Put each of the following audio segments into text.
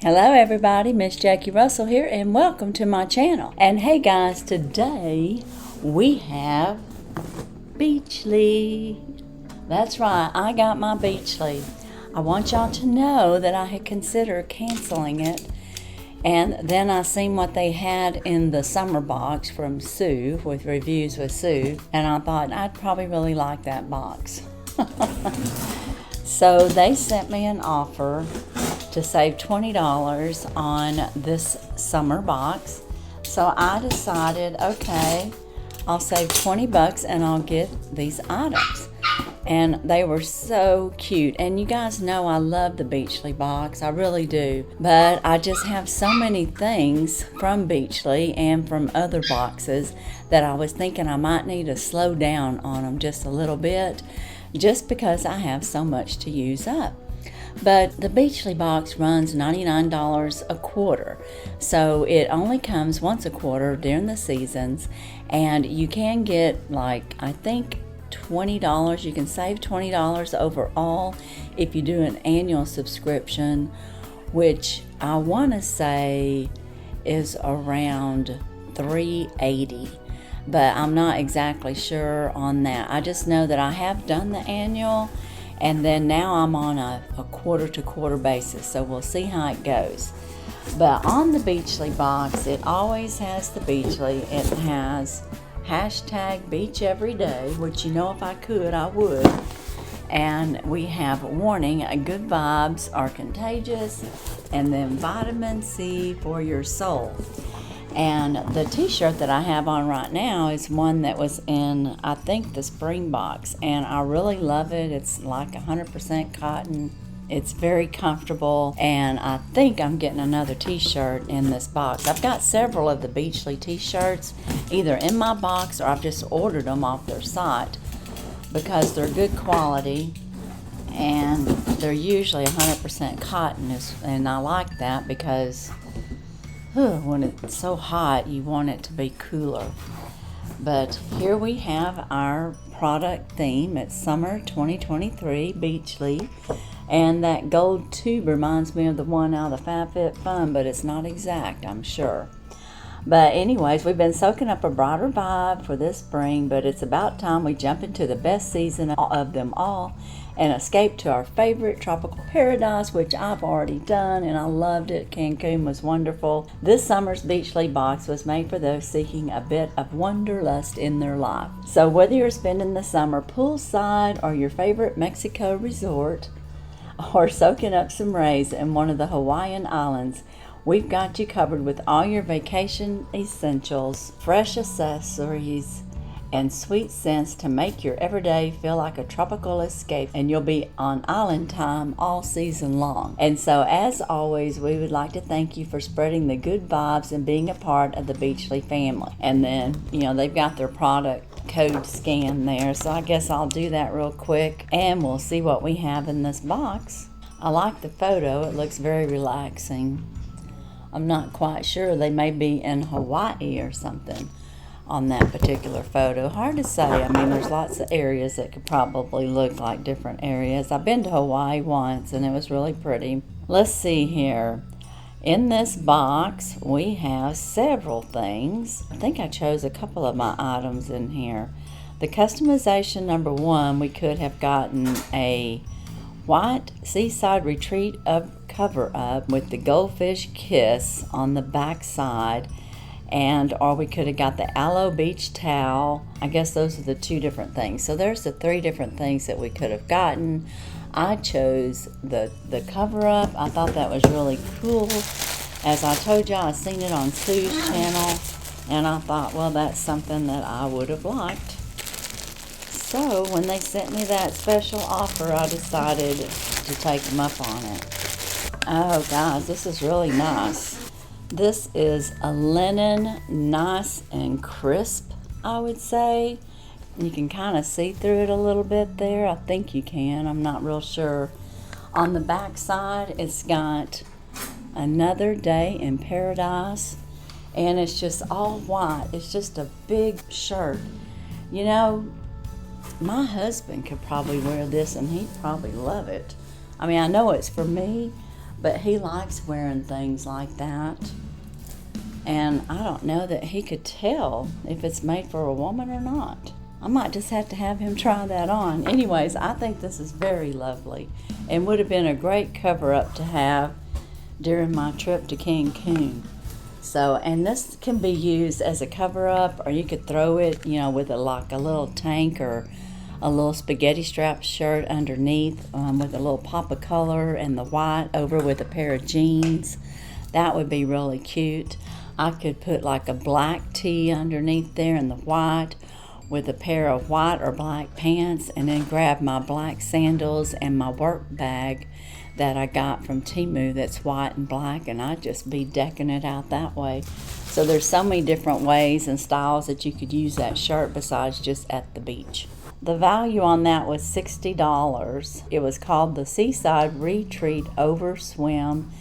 Hello everybody, Miss Jackie Russell here and welcome to my channel. And hey guys, today we have Beachly. That's right, I got my Beachly. I want y'all to know that I had considered canceling it, and then I seen what they had in the summer box from Sue, with reviews with Sue, and I thought I'd probably really like that box. So they sent me an offer to save $20 on this summer box. So I decided, okay, I'll save 20 bucks and I'll get these items. And they were so cute. And you guys know I love the Beachly box, I really do. But I just have so many things from Beachly and from other boxes that I was thinking I might need to slow down on them just a little bit, just because I have so much to use up. But the Beachly box runs $99 a quarter, so it only comes once a quarter during the seasons, and you can get, like, I think $20. You can save $20 overall if you do an annual subscription, which I want to say is around $380. But I'm not exactly sure on that. I just know that I have done the annual, and then now I'm on a quarter-to-quarter basis, so we'll see how it goes. But on the Beachly box, it always has the Beachly. It has hashtag Beach Every Day, which, you know, if I could, I would. And we have warning, good vibes are contagious, and then vitamin C for your soul. And the t-shirt that I have on right now is one that was in, I think, the spring box. And I really love it. It's like 100% cotton. It's very comfortable. And I think I'm getting another t-shirt in this box. I've got several of the Beachly t-shirts either in my box or I've just ordered them off their site because they're good quality. And they're usually 100% cotton. And I like that because when it's so hot, you want it to be cooler. But here we have our product theme. It's summer 2023 Beachly. And that gold tube reminds me of the one out of the FabFitFun, but it's not exact, I'm sure. But anyways, we've been soaking up a brighter vibe for this spring, but it's about time we jump into the best season of them all and escape to our favorite tropical paradise, which I've already done, and I loved it. Cancun was wonderful. This summer's Beachly box was made for those seeking a bit of wanderlust in their life. So whether you're spending the summer poolside or your favorite Mexico resort, or soaking up some rays in one of the Hawaiian islands, we've got you covered with all your vacation essentials, fresh accessories, and sweet scents to make your everyday feel like a tropical escape, and you'll be on island time all season long. And so, as always, we would like to thank you for spreading the good vibes and being a part of the Beachly family. And then, you know, they've got their product code scan there, so I guess I'll do that real quick and we'll see what we have in this box. I like the photo. It looks very relaxing. I'm not quite sure. They may be in Hawaii or something on that particular photo. Hard to say. I mean, there's lots of areas that could probably look like different areas. I've been to Hawaii once and it was really pretty. Let's see here. In this box, we have several things. I think I chose a couple of my items in here. The customization number one, we could have gotten a white seaside retreat cover up with the goldfish kiss on the back side, or we could have got the aloe beach towel. I guess those are the two different things. So there's the three different things that we could have gotten. I chose the cover up. I thought that was really cool. As I told y'all, I seen it on Sue's channel, and I thought, well, that's something that I would have liked. So when they sent me that special offer, I decided to take them up on it. Oh guys, this is really nice. This is a linen, nice and crisp, I would say. You can kind of see through it a little bit there. I think you can. I'm not real sure. On the back side, it's got another day in paradise, and it's just all white. It's just a big shirt. You know, my husband could probably wear this and he'd probably love it. I mean, I know it's for me, but he likes wearing things like that. And I don't know that he could tell if it's made for a woman or not. I might just have to have him try that on. Anyways, I think this is very lovely and would have been a great cover-up to have during my trip to Cancun. So, and this can be used as a cover-up, or you could throw it, with like a little tank or a little spaghetti strap shirt underneath with a little pop of color and the white over with a pair of jeans. That would be really cute. I could put like a black tee underneath there and the white with a pair of white or black pants, and then grab my black sandals and my work bag that I got from Temu that's white and black, and I'd just be decking it out that way. So there's so many different ways and styles that you could use that shirt besides just at the beach. The value on that was $60. It was called the Seaside Retreat Over Swim,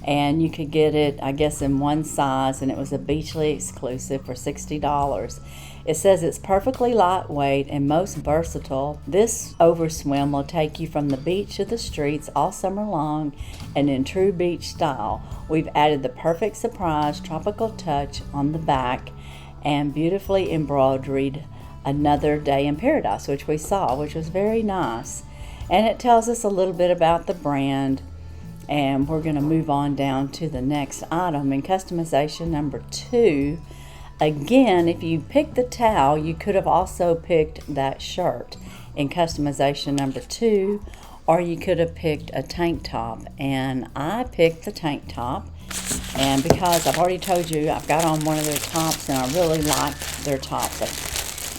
and you could get it, I guess, in one size, and it was a Beachly exclusive for $60. It says it's perfectly lightweight and most versatile. This overswim will take you from the beach to the streets all summer long, and in true beach style. We've added the perfect surprise tropical touch on the back and beautifully embroidered Another Day in Paradise, which we saw, which was very nice. And it tells us a little bit about the brand. And we're going to move on down to the next item in customization number 2. Again, if you picked the towel, you could have also picked that shirt in customization number 2, or you could have picked a tank top. And I picked the tank top, and because I've already told you I've got on one of their tops and I really like their top. But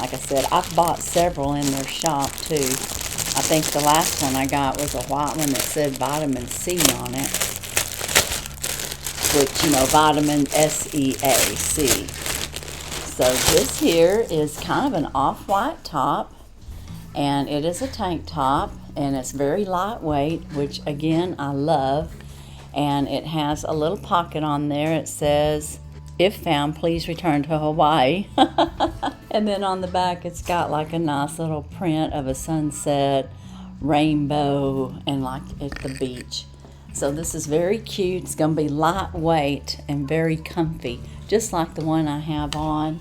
like I said, I've bought several in their shop too. I think the last one I got was a white one that said vitamin C on it, which, vitamin SEAC. So this here is kind of an off-white top, and it is a tank top, and it's very lightweight, which again I love. And it has a little pocket on there. It says, "If found, please return to Hawaii." And then on the back it's got like a nice little print of a sunset, rainbow, and like at the beach. So this is very cute. It's going to be lightweight and very comfy, just like the one I have on.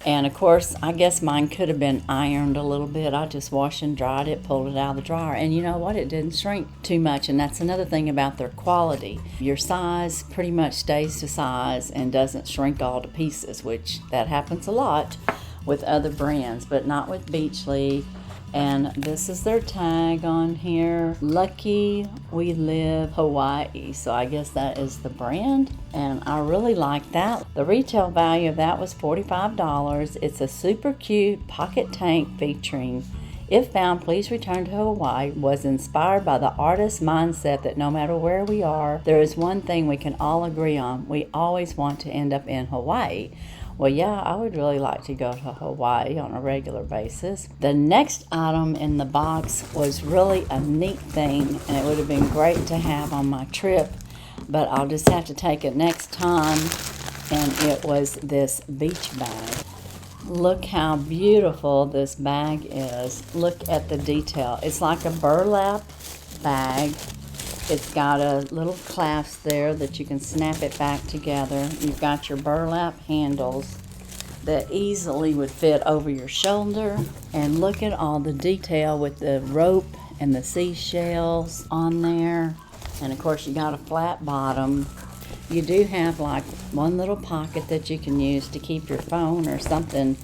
And of course, I guess mine could have been ironed a little bit. I just washed and dried it, pulled it out of the dryer, and you know what? It didn't shrink too much, and that's another thing about their quality. Your size pretty much stays to size and doesn't shrink all to pieces, which that happens a lot with other brands, but not with Beachly. And this is their tag on here, Lucky We Live Hawaii. So I guess that is the brand, and I really like that. The retail value of that was $45. It's a super cute pocket tank featuring "If found, please return to Hawaii." Was inspired by the artist's mindset that no matter where we are, there is one thing we can all agree on: we always want to end up in Hawaii. Well, yeah, I would really like to go to Hawaii on a regular basis. The next item in the box was really a neat thing, and it would have been great to have on my trip, but I'll just have to take it next time, and it was this beach bag. Look how beautiful this bag is. Look at the detail. It's like a burlap bag. It's got a little clasp there that you can snap it back together. You've got your burlap handles that easily would fit over your shoulder. And look at all the detail with the rope and the seashells on there. And of course you got a flat bottom. You do have like one little pocket that you can use to keep your phone or something,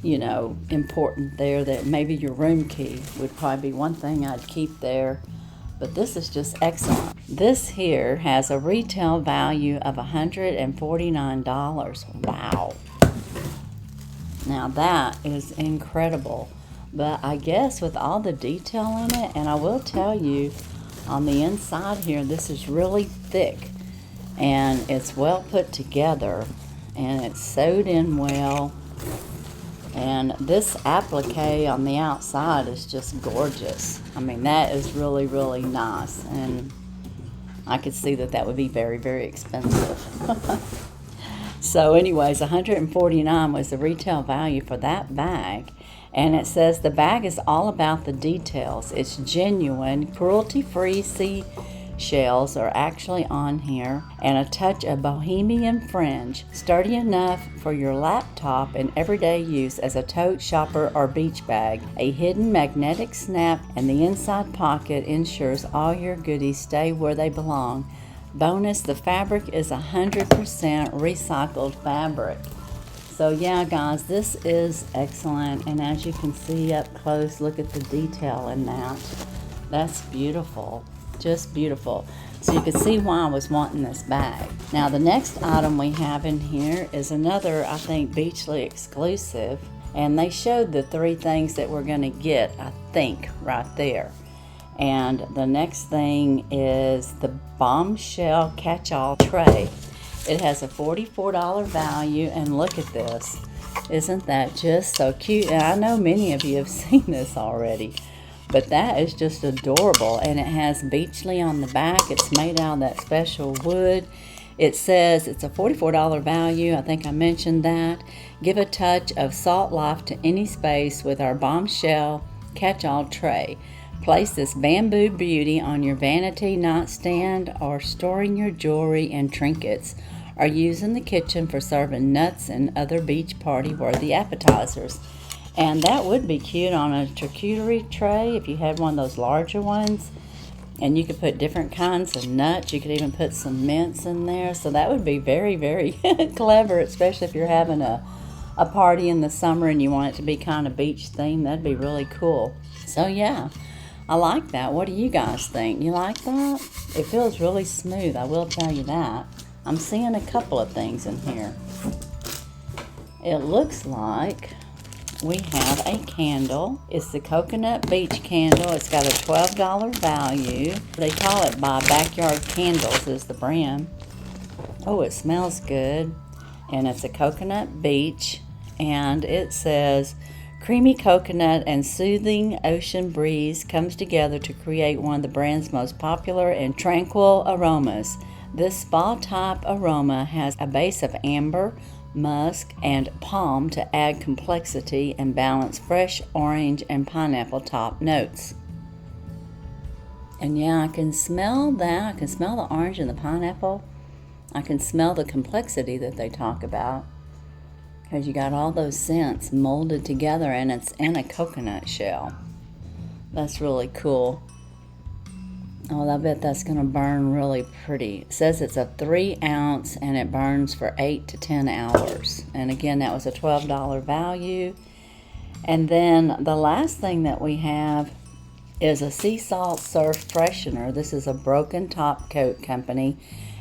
important there. That maybe your room key would probably be one thing I'd keep there. But this is just excellent. This here has a retail value of $149. Wow. Now that is incredible. But I guess with all the detail in it, and I will tell you, on the inside here, this is really thick. And it's well put together. And it's sewed in well. And this applique on the outside is just gorgeous. I mean, that is really, really nice. And I could see that would be very, very expensive. So anyways, $149 was the retail value for that bag. And it says the bag is all about the details. It's genuine, cruelty-free sea shells are actually on here, and a touch of bohemian fringe, sturdy enough for your laptop and everyday use as a tote, shopper, or beach bag. A hidden magnetic snap and the inside pocket ensures all your goodies stay where they belong. Bonus, the fabric is 100% recycled fabric. So yeah, guys, this is excellent, and as you can see up close, look at the detail in that. That's beautiful, just beautiful. So you can see why I was wanting this bag. Now the next item we have in here is another, I think, Beachly exclusive, and they showed the 3 things that we're gonna get, I think, right there. And the next thing is the bombshell catch-all tray. It has a $44 value, and look at this. Isn't that just so cute? And I know many of you have seen this already, but that is just adorable. And it has Beachly on the back. It's made out of that special wood. It says it's a $44 value. I think I mentioned that. Give a touch of salt life to any space with our bombshell catch-all tray. Place this bamboo beauty on your vanity nightstand, or storing your jewelry and trinkets, or use in the kitchen for serving nuts and other beach party worthy appetizers. And that would be cute on a charcuterie tray if you had one of those larger ones. And you could put different kinds of nuts. You could even put some mints in there. So that would be very, very clever, especially if you're having a party in the summer and you want it to be kind of beach themed. That'd be really cool. So yeah, I like that. What do you guys think? You like that? It feels really smooth, I will tell you that. I'm seeing a couple of things in here. It looks like we have a candle. It's the Coconut Beach Candle. It's got a $12 value. They call it by Backyard Candles is the brand. Oh, it smells good. And it's a Coconut Beach. And it says, creamy coconut and soothing ocean breeze comes together to create one of the brand's most popular and tranquil aromas. This spa-type aroma has a base of amber, musk, and palm to add complexity and balance fresh orange and pineapple top notes. And yeah, I can smell that. I can smell the orange and the pineapple. I can smell the complexity that they talk about, because you got all those scents molded together, and it's in a coconut shell. That's really cool. Oh, I bet that's going to burn really pretty. It says it's a 3 ounce and it burns for 8 to 10 hours. And again, that was a $12 value. And then the last thing that we have is a sea salt surf freshener. This is a Broken Top Coat Company,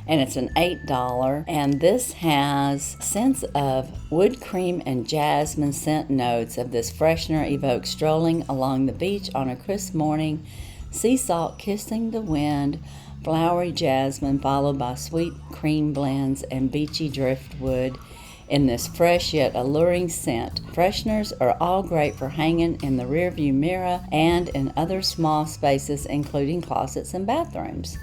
and it's an $8. And this has scents of wood cream and jasmine scent notes of this freshener evokes strolling along the beach on a crisp morning, sea salt kissing the wind, flowery jasmine followed by sweet cream blends and beachy driftwood in this fresh yet alluring scent. Fresheners are all great for hanging in the rearview mirror and in other small spaces, including closets and bathrooms.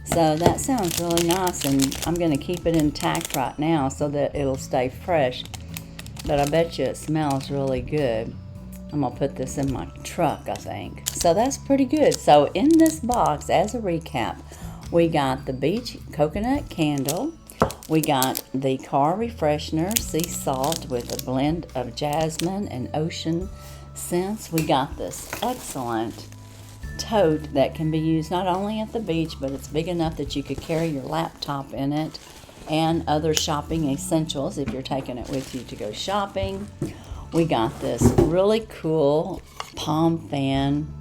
So that sounds really nice, and I'm going to keep it intact right now so that it'll stay fresh. But I bet you it smells really good. I'm going to put this in my truck, I think. So that's pretty good. So in this box, as a recap, we got the beach coconut candle. We got the car refreshener, sea salt with a blend of jasmine and ocean scents. We got this excellent tote that can be used not only at the beach, but it's big enough that you could carry your laptop in it and other shopping essentials if you're taking it with you to go shopping. We got this really cool palm fan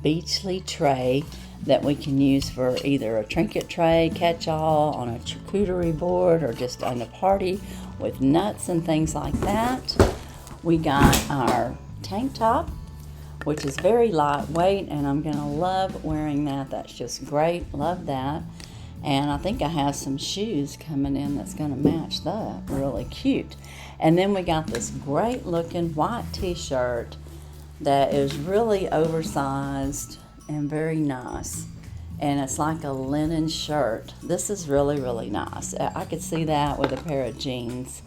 Beachly tray that we can use for either a trinket tray, catch-all, on a charcuterie board, or just on a party with nuts and things like that. We got our tank top, which is very lightweight, and I'm gonna love wearing that. That's just great, love that. And I think I have some shoes coming in that's gonna match that, really cute. And then we got this great looking white t-shirt that is really oversized and very nice. And it's like a linen shirt. This is really, really nice. I could see that with a pair of jeans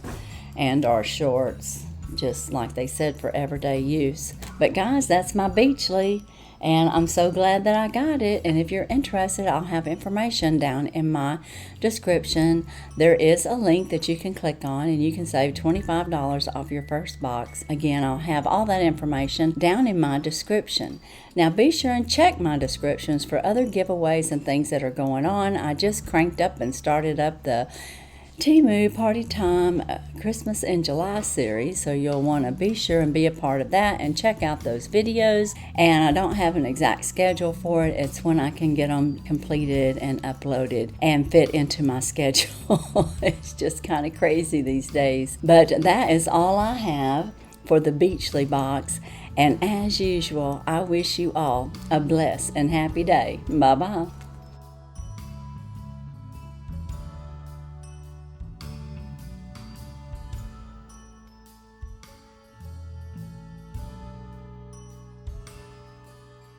and our shorts, just like they said, for everyday use. But guys, that's my Beachly. And I'm so glad that I got it. And if you're interested, I'll have information down in my description. There is a link that you can click on and you can save $25 off your first box. Again, I'll have all that information down in my description. Now be sure and check my descriptions for other giveaways and things that are going on. I just cranked up and started up the Temu PartyTime Christmas in July series, so you'll want to be sure and be a part of that and check out those videos. And I don't have an exact schedule for it. It's when I can get them completed and uploaded and fit into my schedule. It's just kind of crazy these days. But that is all I have for the Beachly box. And as usual, I wish you all a blessed and happy day. Bye-bye.